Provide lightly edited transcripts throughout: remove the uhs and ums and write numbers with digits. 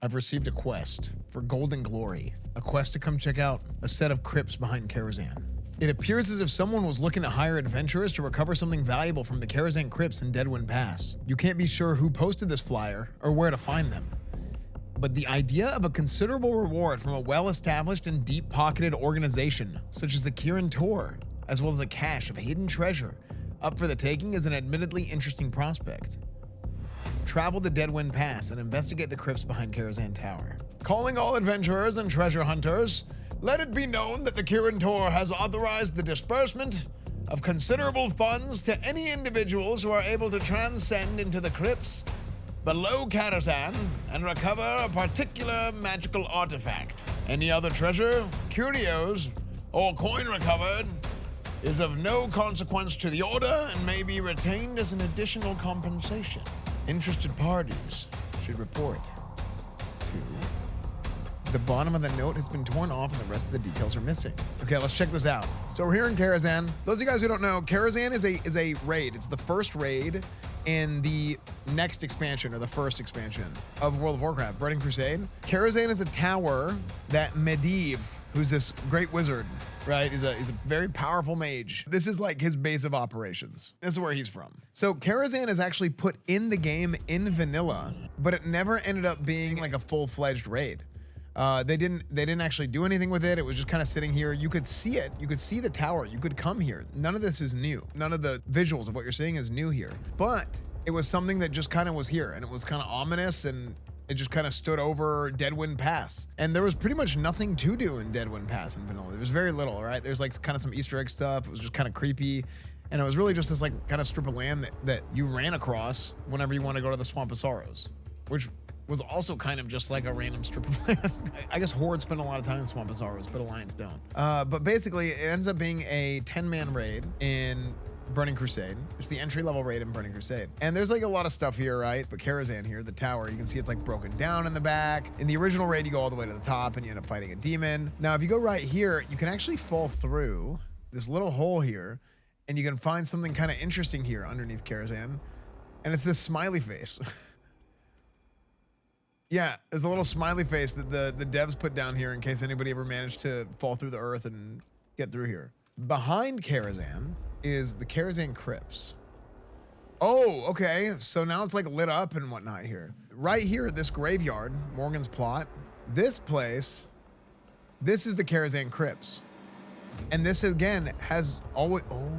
I've received a quest for Golden Glory, a quest to come check out a set of crypts behind Karazhan. It appears as if someone was looking to hire adventurers to recover something valuable from the Karazhan Crypts in Deadwind Pass. You can't be sure who posted this flyer or where to find them, but the idea of a considerable reward from a well-established and deep-pocketed organization such as the Kirin Tor, as well as a cache of hidden treasure up for the taking, is an admittedly interesting prospect. Travel to Deadwind Pass and investigate the crypts behind Karazhan Tower. Calling all adventurers and treasure hunters, let it be known that the Kirin Tor has authorized the disbursement of considerable funds to any individuals who are able to transcend into the crypts below Karazhan and recover a particular magical artifact. Any other treasure, curios, or coin recovered is of no consequence to the order and may be retained as an additional compensation. Interested parties should report to... The bottom of the note has been torn off and the rest of the details are missing. Okay, let's check this out. So we're here in Karazhan. Those of you guys who don't know, Karazhan is a raid. It's the first raid in the next expansion, or the first expansion of World of Warcraft, Burning Crusade. Karazhan is a tower that Medivh, who's this great wizard, right, is a very powerful mage. This is like his base of operations. This is where he's from. So Karazhan is actually put in the game in vanilla, but it never ended up being like a full-fledged raid. They didn't actually do anything with it. It was just kind of sitting here. You could see it. You could see the tower. You could come here. None of this is new. None of the visuals of what you're seeing is new here. But it was something that just kind of was here, and it was kind of ominous, and it just kind of stood over Deadwind Pass. And there was pretty much nothing to do in Deadwind Pass in vanilla. There was very little, right? There's like kind of some Easter egg stuff. It was just kind of creepy. And it was really just this like kind of strip of land that you ran across whenever you want to go to the Swamp of Sorrows, which was also kind of just like a random strip of land. I guess Horde spend a lot of time in Swamp of Sorrows, but Alliance don't. But basically, it ends up being a 10-man raid in Burning Crusade. It's the entry-level raid in Burning Crusade. And there's like a lot of stuff here, right? But Karazhan here, the tower, you can see it's like broken down in the back. In the original raid, you go all the way to the top and you end up fighting a demon. Now, if you go right here, you can actually fall through this little hole here, and you can find something kind of interesting here underneath Karazhan. And it's this smiley face. Yeah, there's a little smiley face that the devs put down here in case anybody ever managed to fall through the earth and get through here. Behind Karazhan is the Karazhan Crypts. Oh, okay. So now it's like lit up and whatnot here. Right here at this graveyard, Morgan's Plot, this place, this is the Karazhan Crypts. And this again has always, oh,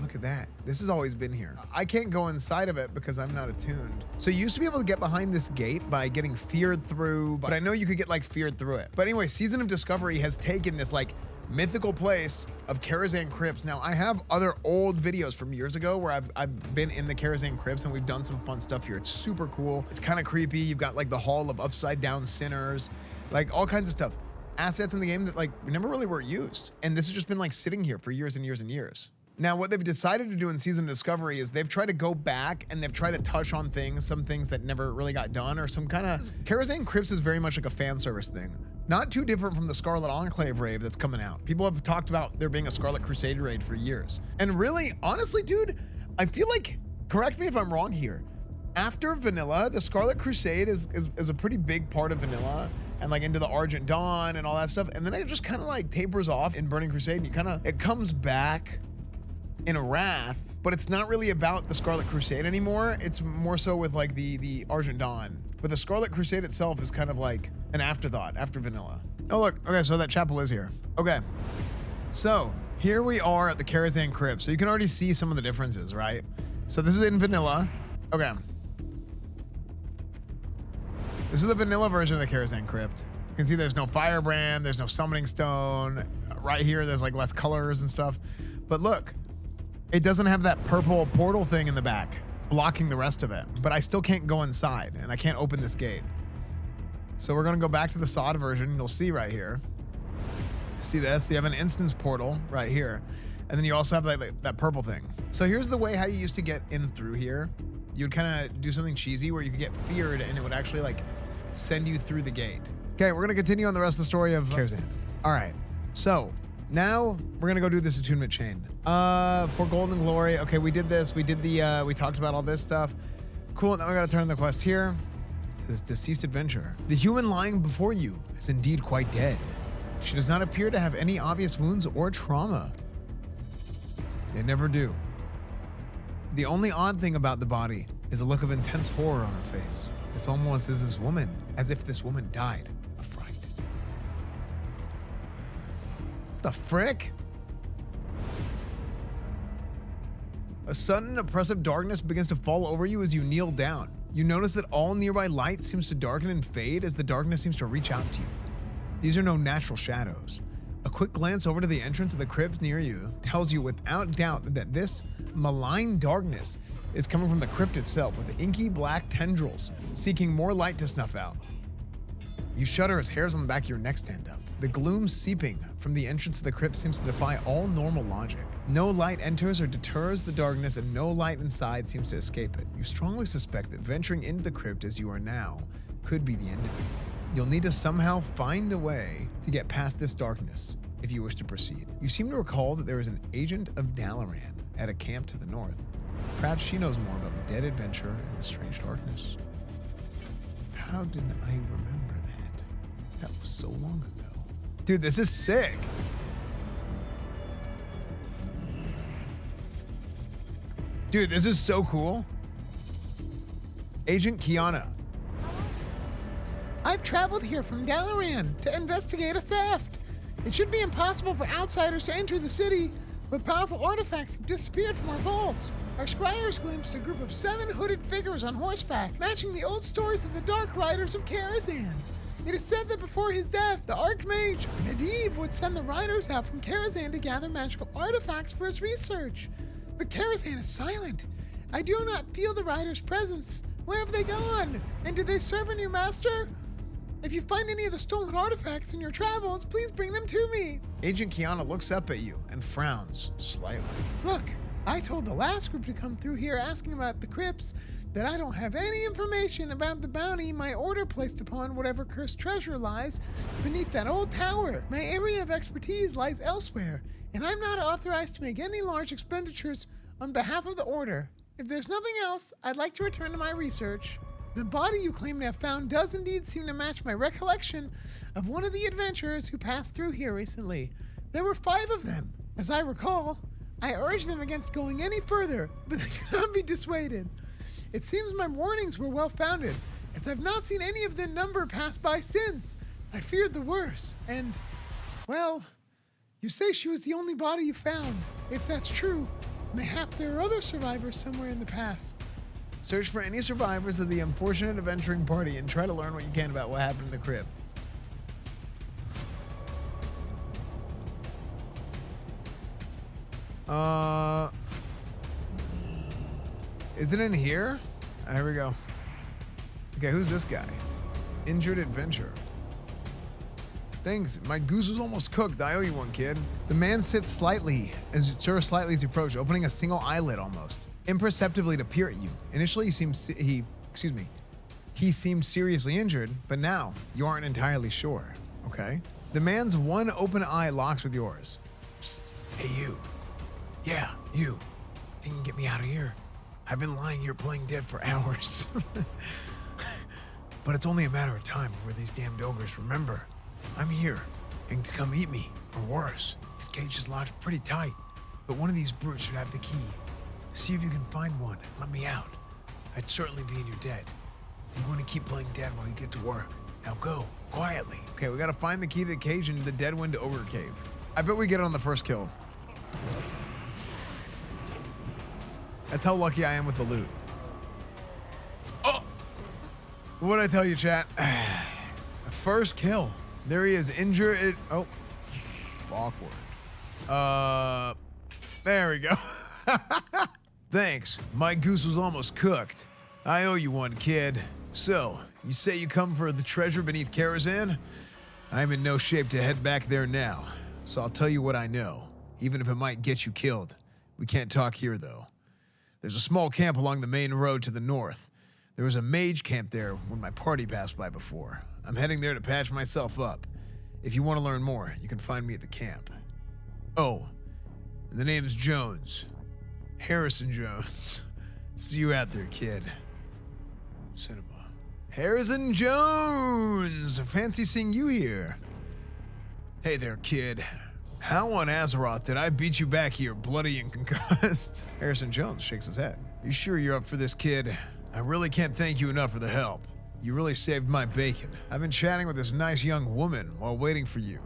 look at that. This has always been here. I can't go inside of it because I'm not attuned. So you used to be able to get behind this gate by getting feared through, but I know you could get like feared through it. But anyway, Season of Discovery has taken this like mythical place of Karazhan Crypts. Now I have other old videos from years ago where I've been in the Karazhan Crypts and we've done some fun stuff here. It's super cool. It's kind of creepy. You've got like the Hall of Upside Down Sinners, like all kinds of stuff. Assets in the game that like never really were used. And this has just been like sitting here for years and years and years. Now, what they've decided to do in Season of Discovery is they've tried to go back and they've tried to touch on things, some things that never really got done, or some kind of... Karazhan Crypts is very much like a fan service thing. Not too different from the Scarlet Enclave raid that's coming out. People have talked about there being a Scarlet Crusade raid for years. And really, honestly, dude, I feel like, correct me if I'm wrong here, after Vanilla, the Scarlet Crusade is a pretty big part of Vanilla, and like into the Argent Dawn and all that stuff. And then it just kind of like tapers off in Burning Crusade, and it comes back in Wrath, but it's not really about the Scarlet Crusade anymore. It's more so with like the Argent Dawn. But the Scarlet Crusade itself is kind of like an afterthought after Vanilla. Oh look, okay, so that chapel is here. Okay, so here we are at the Karazhan Crypt. So you can already see some of the differences, right? So this is in Vanilla. Okay. This is the Vanilla version of the Karazhan Crypt. You can see there's no firebrand, there's no summoning stone. Right here, there's like less colors and stuff. But look, it doesn't have that purple portal thing in the back blocking the rest of it, but I still can't go inside and I can't open this gate. So we're gonna go back to the SOD version. You'll see right here. See this? You have an instance portal right here. And then you also have like that purple thing. So here's the way how you used to get in through here. You would kind of do something cheesy where you could get feared and it would actually like send you through the gate. Okay, we're gonna continue on the rest of the story of Karazhan. All right, so now we're gonna go do this attunement chain. For Golden Glory, okay, we did this. We did the, we talked about all this stuff. Cool, now we gotta turn the quest here. this deceased adventurer. The human lying before you is indeed quite dead. She does not appear to have any obvious wounds or trauma. They never do. The only odd thing about the body is a look of intense horror on her face. It's almost as if this woman died of fright. The frick? A sudden oppressive darkness begins to fall over you as you kneel down. You notice that all nearby light seems to darken and fade as the darkness seems to reach out to you. These are no natural shadows. A quick glance over to the entrance of the crypt near you tells you without doubt that this malign darkness is coming from the crypt itself, with inky black tendrils seeking more light to snuff out. You shudder as hairs on the back of your neck stand up. The gloom seeping from the entrance of the crypt seems to defy all normal logic. No light enters or deters the darkness, and no light inside seems to escape it. You strongly suspect that venturing into the crypt as you are now could be the end of you. You'll need to somehow find a way to get past this darkness if you wish to proceed. You seem to recall that there is an agent of Dalaran at a camp to the north. Perhaps she knows more about the dead adventurer and the strange darkness. How didn't I remember that? That was so long ago. Dude, this is sick. Dude, this is so cool. Agent Kiana. I've traveled here from Dalaran to investigate a theft. It should be impossible for outsiders to enter the city, but powerful artifacts have disappeared from our vaults. Our scryers glimpsed a group of 7 hooded figures on horseback, matching the old stories of the Dark Riders of Karazhan. It is said that before his death, the Archmage Medivh would send the riders out from Karazhan to gather magical artifacts for his research. But Karazhan is silent. I do not feel the riders' presence. Where have they gone? And do they serve a new master? If you find any of the stolen artifacts in your travels, please bring them to me. Agent Kiana looks up at you and frowns slightly. Look, I told the last group to come through here asking about the crypts that I don't have any information about the bounty my order placed upon whatever cursed treasure lies beneath that old tower. My area of expertise lies elsewhere, and I'm not authorized to make any large expenditures on behalf of the order. If there's nothing else, I'd like to return to my research. The body you claim to have found does indeed seem to match my recollection of one of the adventurers who passed through here recently. There were 5 of them, as I recall. I urged them against going any further, but they could not be dissuaded. It seems my warnings were well-founded, as I've not seen any of their number pass by since. I feared the worst, and, well, you say she was the only body you found. If that's true, mayhap there are other survivors somewhere in the past. Search for any survivors of the unfortunate adventuring party and try to learn what you can about what happened in the crypt. Is it in here? Here we go. Okay, who's this guy? Injured adventurer. Thanks, my goose was almost cooked. I owe you one, kid. The man sits slightly as you approach, opening a single eyelid almost, imperceptibly to peer at you. Initially, he seemed seriously injured, but now you aren't entirely sure. Okay. The man's one open eye locks with yours. Psst, hey you. Yeah, you. Think you can get me out of here? I've been lying here playing dead for hours. But it's only a matter of time before these damned ogres remember. I'm here, and to come eat me, or worse. This cage is locked pretty tight, but one of these brutes should have the key. See if you can find one and let me out. I'd certainly be in your debt. I'm going to keep playing dead while you get to work. Now go, quietly. Okay, we gotta find the key to the cage in the Deadwind Ogre Cave. I bet we get it on the first kill. That's how lucky I am with the loot. Oh! What'd I tell you, chat? First kill. There he is, injured. Oh, awkward. There we go. Thanks. My goose was almost cooked. I owe you one, kid. So, you say you come for the treasure beneath Karazhan? I'm in no shape to head back there now, so I'll tell you what I know, even if it might get you killed. We can't talk here, though. There's a small camp along the main road to the north. There was a mage camp there when my party passed by before. I'm heading there to patch myself up. If you want to learn more, you can find me at the camp. Oh, and the name's Jones. Harrison Jones. See you out there, kid. Cinema. Karazhan Jones! Fancy seeing you here. Hey there, kid. How on Azeroth did I beat you back here, bloody and concussed? Karazhan Jones shakes his head. You sure you're up for this, kid? I really can't thank you enough for the help. You really saved my bacon. I've been chatting with this nice young woman while waiting for you,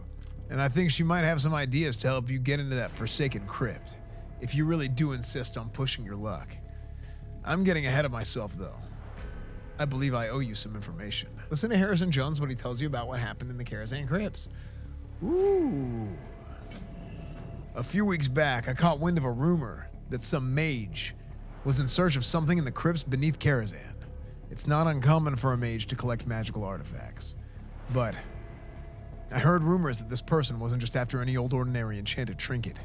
and I think she might have some ideas to help you get into that Forsaken Crypt, if you really do insist on pushing your luck. I'm getting ahead of myself, though. I believe I owe you some information. Listen to Karazhan Jones when he tells you about what happened in the Karazhan Crypts. Ooh. A few weeks back, I caught wind of a rumor that some mage was in search of something in the crypts beneath Karazhan. It's not uncommon for a mage to collect magical artifacts, but I heard rumors that this person wasn't just after any old ordinary enchanted trinket.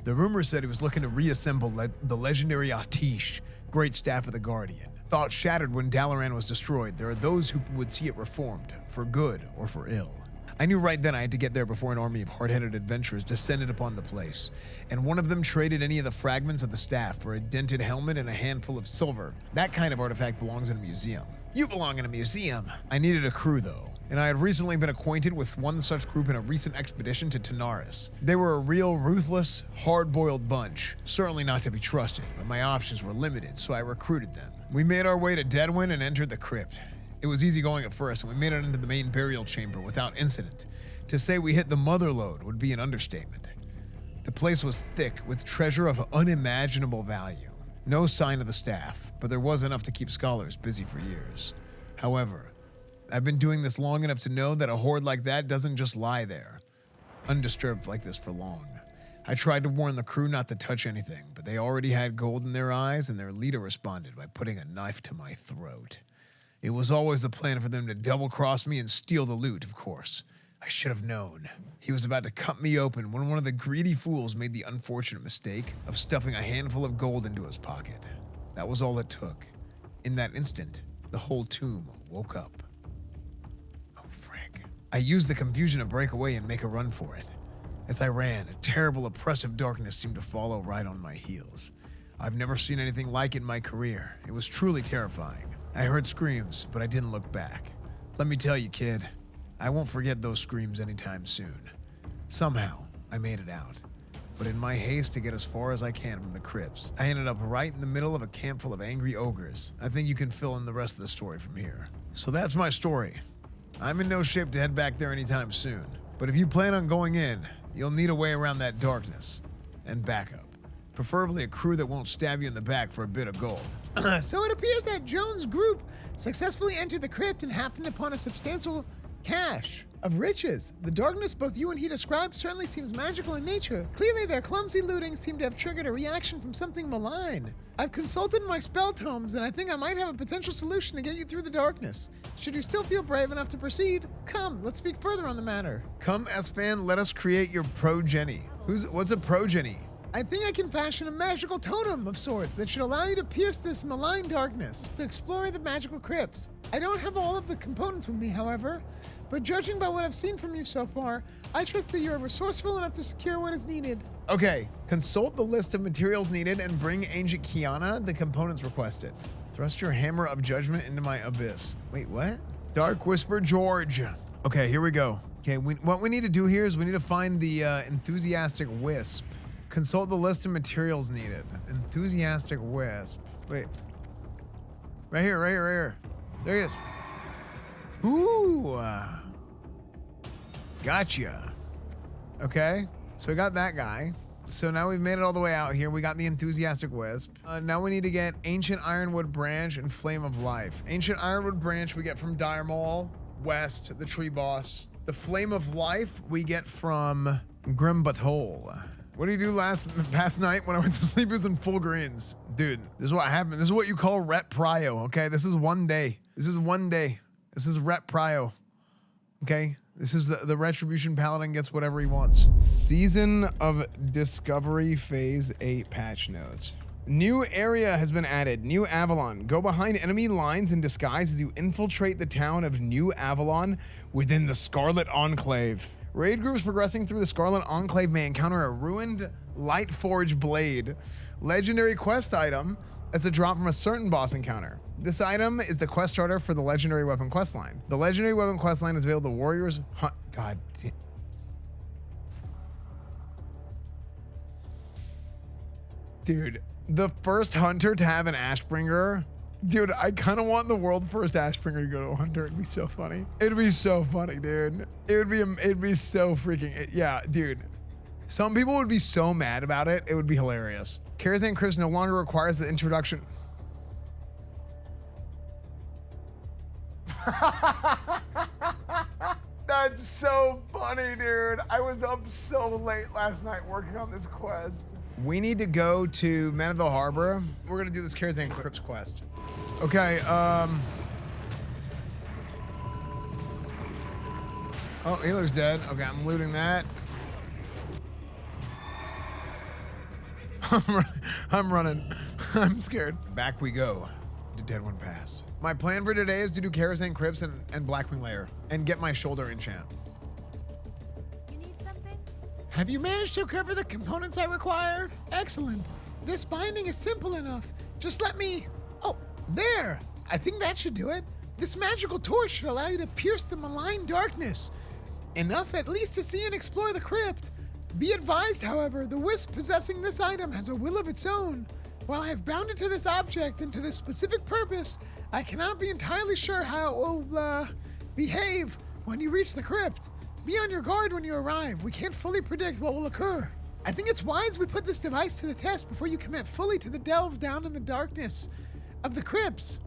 The rumors said he was looking to reassemble the legendary Atish, Great Staff of the Guardian. Thought shattered when Dalaran was destroyed. There are those who would see it reformed, for good or for ill. I knew right then I had to get there before an army of hard-headed adventurers descended upon the place, and one of them traded any of the fragments of the staff for a dented helmet and a handful of silver. That kind of artifact belongs in a museum. You belong in a museum. I needed a crew, though, and I had recently been acquainted with one such group in a recent expedition to Tanaris. They were a real ruthless, hard-boiled bunch, certainly not to be trusted, but my options were limited, so I recruited them. We made our way to Deadwind and entered the crypt. It was easy going at first, and we made it into the main burial chamber without incident. To say we hit the mother lode would be an understatement. The place was thick with treasure of unimaginable value. No sign of the staff, but there was enough to keep scholars busy for years. However, I've been doing this long enough to know that a hoard like that doesn't just lie there, undisturbed like this for long. I tried to warn the crew not to touch anything, but they already had gold in their eyes, and their leader responded by putting a knife to my throat. It was always the plan for them to double-cross me and steal the loot, of course. I should have known. He was about to cut me open when one of the greedy fools made the unfortunate mistake of stuffing a handful of gold into his pocket. That was all it took. In that instant, the whole tomb woke up. Oh, frick. I used the confusion to break away and make a run for it. As I ran, a terrible, oppressive darkness seemed to follow right on my heels. I've never seen anything like it in my career. It was truly terrifying. I heard screams, but I didn't look back. Let me tell you, kid, I won't forget those screams anytime soon. Somehow, I made it out. But in my haste to get as far as I can from the crypts, I ended up right in the middle of a camp full of angry ogres. I think you can fill in the rest of the story from here. So that's my story. I'm in no shape to head back there anytime soon. But if you plan on going in, you'll need a way around that darkness and backup. Preferably a crew that won't stab you in the back for a bit of gold. So it appears that Jones' group successfully entered the crypt and happened upon a substantial cache of riches. The darkness both you and he described certainly seems magical in nature. Clearly their clumsy looting seemed to have triggered a reaction from something malign. I've consulted my spell tomes and I think I might have a potential solution to get you through the darkness. Should you still feel brave enough to proceed, come, let's speak further on the matter. Come, Esfand, let us create your progeny. What's a progeny? I think I can fashion a magical totem of sorts that should allow you to pierce this malign darkness to explore the magical crypts. I don't have all of the components with me, however, but judging by what I've seen from you so far, I trust that you're resourceful enough to secure what is needed. Okay, consult the list of materials needed and bring Ancient Kiana the components requested. Thrust your hammer of judgment into my abyss. Wait, what? Dark Whisper George. Okay, here we go. Okay, what we need to do here is we need to find the enthusiastic wisp. Consult the list of materials needed. Enthusiastic wisp. Wait. Right here, right here, right here. There he is. Ooh. Gotcha. Okay, so we got that guy. So now we've made it all the way out here. We got the enthusiastic wisp. Now we need to get Ancient Ironwood Branch and Flame of Life. Ancient Ironwood Branch we get from Dire Maul, West, the tree boss. The Flame of Life we get from Grim Butthole. What did you do past night when I went to sleep? It was in full greens. Dude, this is what happened. This is what you call rep prio, okay? This is one day. This is one day. This is rep prio, okay? This is the Retribution Paladin gets whatever he wants. Season of Discovery Phase 8 patch notes. New area has been added. New Avalon. Go behind enemy lines in disguise as you infiltrate the town of New Avalon within the Scarlet Enclave. Raid groups progressing through the Scarlet Enclave may encounter a ruined Lightforged blade. Legendary quest item as a drop from a certain boss encounter. This item is the quest starter for the legendary weapon questline. The legendary weapon questline is available to warriors. God damn. Dude, the first hunter to have an Ashbringer. Dude, I kind of want the world first Ashbringer to go to a hunter. It'd be so funny. It'd be so funny, dude. It'd be so freaking, yeah, dude. Some people would be so mad about it. It would be hilarious. Karazhan Crypts no longer requires the introduction. That's so funny, dude. I was up so late last night working on this quest. We need to go to Men of the Harbor. We're gonna do this Karazhan Crypts quest. Okay, oh, he looks dead. Okay, I'm looting that. I'm running. I'm scared. Back we go. The dead one passed. My plan for today is to do Karazhan Crypts and Blackwing Lair and get my shoulder enchant. You need something? Have you managed to recover the components I require? Excellent. This binding is simple enough. Just let me... Oh, there. I think that should do it. This magical torch should allow you to pierce the malign darkness. Enough at least to see and explore the crypt. Be advised, however, the wisp possessing this item has a will of its own. While I have bound it to this object and to this specific purpose, I cannot be entirely sure how it will, behave when you reach the crypt. Be on your guard when you arrive. We can't fully predict what will occur. I think it's wise we put this device to the test before you commit fully to the delve down in the darkness of the crypts.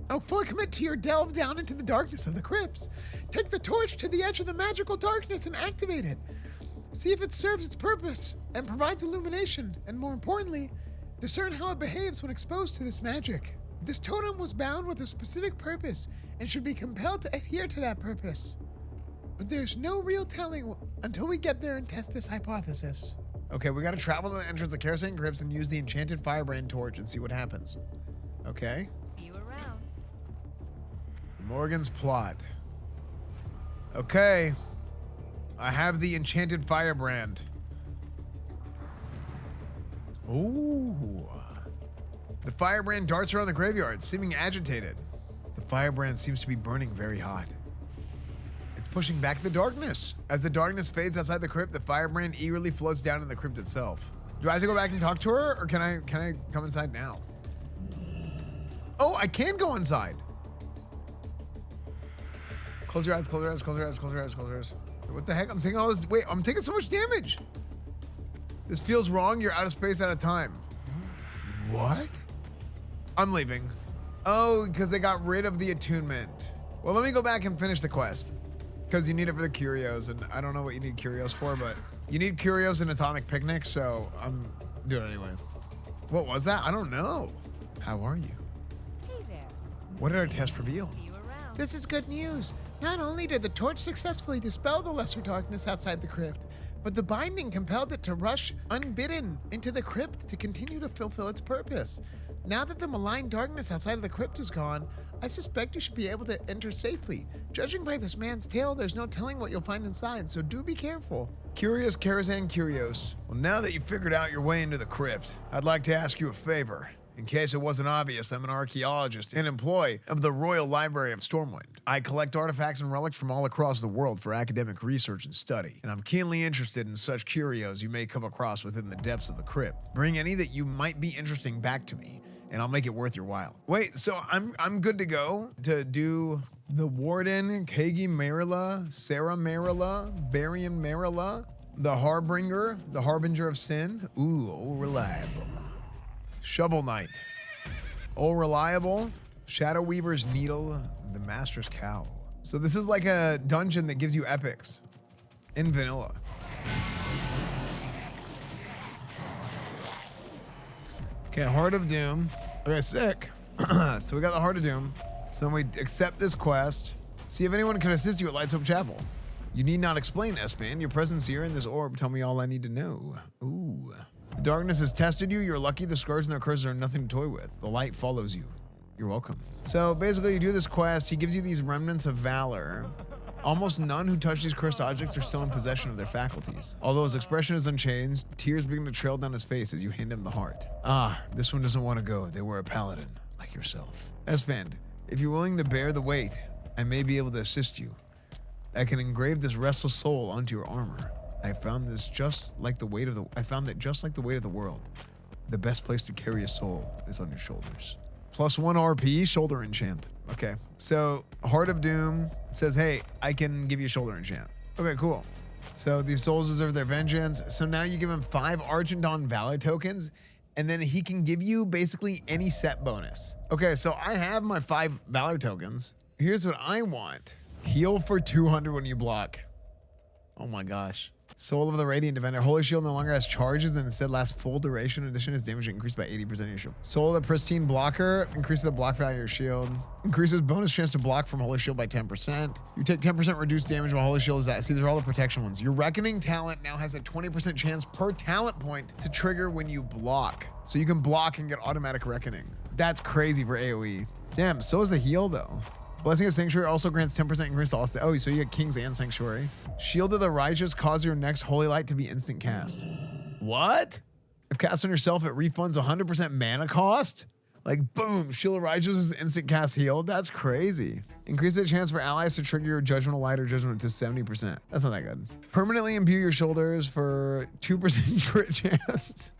Oh, fully commit to your delve down into the darkness of the crypts. Take the torch to the edge of the magical darkness and activate it. See if it serves its purpose and provides illumination, and more importantly, discern how it behaves when exposed to this magic. This totem was bound with a specific purpose and should be compelled to adhere to that purpose. But there's no real telling until we get there and test this hypothesis. Okay, we gotta travel to the entrance of Karazhan Crypts and use the enchanted firebrand torch and see what happens. Okay. See you around. Morgan's plot. Okay. I have the enchanted firebrand. Ooh. The firebrand darts around the graveyard, seeming agitated. The firebrand seems to be burning very hot. It's pushing back the darkness. As the darkness fades outside the crypt, the firebrand eagerly floats down in the crypt itself. Do I have to go back and talk to her, or can I come inside now? Oh, I can go inside. Close your eyes, close your eyes, close your eyes, close your eyes, close your eyes. What the heck? I'm taking all this. Wait, I'm taking so much damage. This feels wrong. You're out of space out of time. What? I'm leaving. Oh, because they got rid of the attunement. Well, let me go back and finish the quest. Because you need it for the curios, and I don't know what you need curios for, but you need curios in Atomic Picnic, so I'm doing it anyway. What was that? I don't know. How are you? Hey there. What did our test reveal? See you around. This is good news. Not only did the torch successfully dispel the lesser darkness outside the crypt, but the binding compelled it to rush unbidden into the crypt to continue to fulfill its purpose. Now that the malign darkness outside of the crypt is gone, I suspect you should be able to enter safely. Judging by this man's tale, there's no telling what you'll find inside, so do be careful. Curious Karazhan Curios. Well, now that you've figured out your way into the crypt, I'd like to ask you a favor. In case it wasn't obvious, I'm an archaeologist and employee of the Royal Library of Stormwind. I collect artifacts and relics from all across the world for academic research and study, and I'm keenly interested in such curios you may come across within the depths of the crypt. Bring any that you might be interesting back to me, and I'll make it worth your while. Wait, so I'm good to go to do the Warden, Kagi Marilla, Sarah Marilla, Barian Marilla, the Harbinger, the Harbinger of Sin. Ooh, oh, reliable. Shovel Knight. Oh, reliable. Shadow Weaver's Needle, the Master's Cowl. So this is like a dungeon that gives you epics in vanilla. Okay, Heart of Doom. Okay, sick. So we got the Heart of Doom. So then we accept this quest. See if anyone can assist you at Lights Hope Chapel. You need not explain, Esfand. Your presence here in this orb tell me all I need to know. Ooh. The darkness has tested you. You're lucky. The scars and their curses are nothing to toy with. The light follows you. You're welcome. So basically you do this quest. He gives you these remnants of valor. Almost none who touch these cursed objects are still in possession of their faculties. Although his expression is unchanged, tears begin to trail down his face as you hand him the heart. Ah, this one doesn't want to go. They were a paladin, like yourself. Esfand, if you're willing to bear the weight, I may be able to assist you. I can engrave this restless soul onto your armor. I found that just like the weight of the world, the best place to carry a soul is on your shoulders. +1 RP, shoulder enchant. Okay, so Heart of Doom says, hey, I can give you a shoulder enchant. Okay, cool. So these souls deserve their vengeance. So now you give him 5 Argentine Valor tokens, and then he can give you basically any set bonus. Okay, so I have my 5 Valor tokens. Here's what I want. Heal for 200 when you block. Oh my gosh. Soul of the Radiant Defender. Holy Shield no longer has charges and instead lasts full duration. In addition, its damage increased by 80% of your shield. Soul of the Pristine Blocker. Increases the block value of your shield. Increases bonus chance to block from Holy Shield by 10%. You take 10% reduced damage while Holy Shield is at. See, these are all the protection ones. Your Reckoning talent now has a 20% chance per talent point to trigger when you block. So you can block and get automatic Reckoning. That's crazy for AoE. Damn, so is the heal though. Blessing of Sanctuary also grants 10% increase to all stats. Oh, so you get Kings and Sanctuary. Shield of the Righteous causes your next Holy Light to be instant cast. What? If cast on yourself, it refunds 100% mana cost? Like, boom, Shield of the Righteous is instant cast healed? That's crazy. Increase the chance for allies to trigger your Judgmental Light or Judgment to 70%. That's not that good. Permanently imbue your shoulders for 2% crit chance.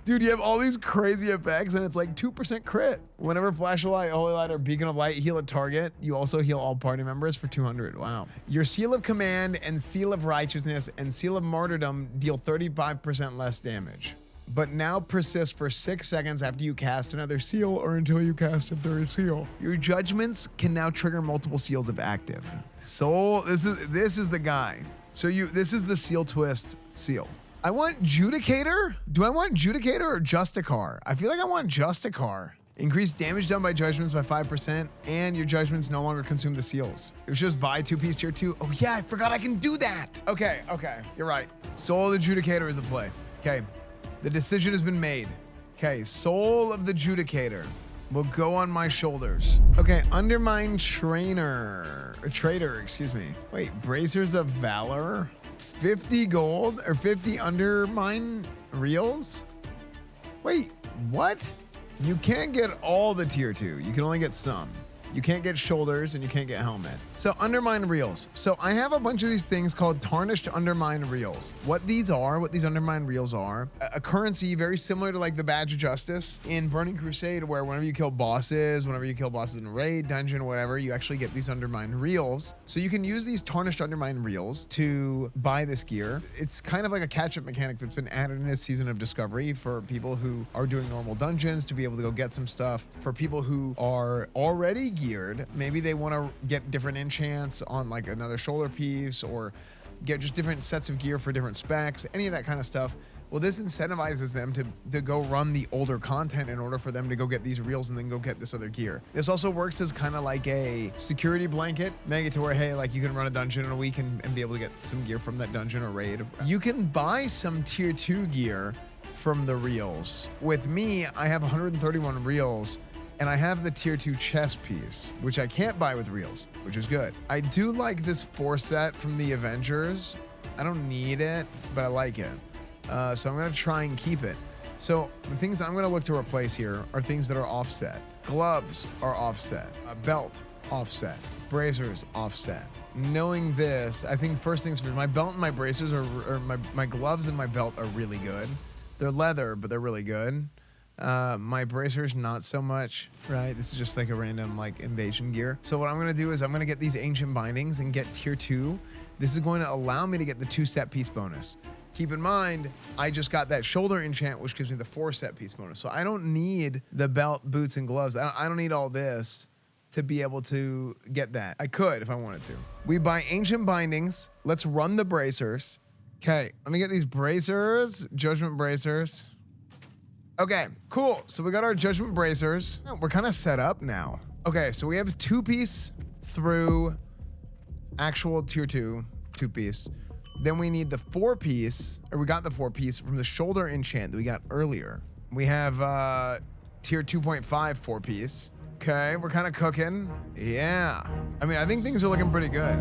Dude, you have all these crazy effects and it's like 2% crit. Whenever Flash of Light, Holy Light, or Beacon of Light heal a target, you also heal all party members for 200. Wow. Your Seal of Command and Seal of Righteousness and Seal of Martyrdom deal 35% less damage, but now persist for 6 seconds after you cast another seal or until you cast a third seal. Your judgments can now trigger multiple seals if active. So this is the guy. So this is the Seal Twist seal. I want Judicator? Do I want Judicator or Justicar? I feel like I want Justicar. Increase damage done by judgments by 5%, and your judgments no longer consume the seals. It was just buy 2-piece tier 2. Oh yeah, I forgot I can do that. Okay, you're right. Soul of the Judicator is the play. Okay, the decision has been made. Okay, Soul of the Judicator will go on my shoulders. Okay, Undermine Trader, excuse me. Wait, Bracers of Valor? 50 gold or 50 Undermine reels? Wait, what? You can't get all the tier 2. You can only get some. You can't get shoulders and you can't get helmet. So Undermine reels. So I have a bunch of these things called Tarnished Undermine reels. What these Undermine reels are, a currency very similar to like the Badge of Justice in Burning Crusade, where whenever you kill bosses in a raid, dungeon, whatever, you actually get these Undermine reels. So you can use these Tarnished Undermine reels to buy this gear. It's kind of like a catch-up mechanic that's been added in this season of Discovery for people who are doing normal dungeons to be able to go get some stuff. For people who are already geared, maybe they want to get different enchants on like another shoulder piece or get just different sets of gear for different specs, any of that kind of stuff. Well, this incentivizes them to go run the older content in order for them to go get these reels and then go get this other gear. This also works as kind of like a security blanket, make it to where, hey, like you can run a dungeon in a week and be able to get some gear from that dungeon or raid. You can buy some tier 2 gear from the reels. With me, I have 131 reels and I have the tier 2 chest piece, which I can't buy with reels, which is good. I do like this 4 set from the Avengers. I don't need it, but I like it. So I'm gonna try and keep it. So the things I'm gonna look to replace here are things that are offset. Gloves are offset, a belt offset, bracers offset. Knowing this, I think first things first, my belt and my bracers or my gloves and my belt are really good. They're leather, but they're really good. My bracers, not so much, right? This is just like a random like invasion gear. So what I'm gonna do is I'm gonna get these ancient bindings and get tier 2. This is going to allow me to get the 2 set piece bonus. Keep in mind, I just got that shoulder enchant, which gives me the 4 set piece bonus. So I don't need the belt, boots, and gloves. I don't need all this to be able to get that. I could if I wanted to. We buy ancient bindings. Let's run the bracers. Okay, let me get these bracers, judgment bracers. Okay, cool. So we got our judgment bracers. We're kind of set up now. Okay, so we have a 2-piece through actual tier 2 2-piece. Then we need the 4-piece, or we got the 4-piece from the shoulder enchant that we got earlier. We have tier 2.5 4-piece. Okay, we're kind of cooking. Yeah. I mean, I think things are looking pretty good.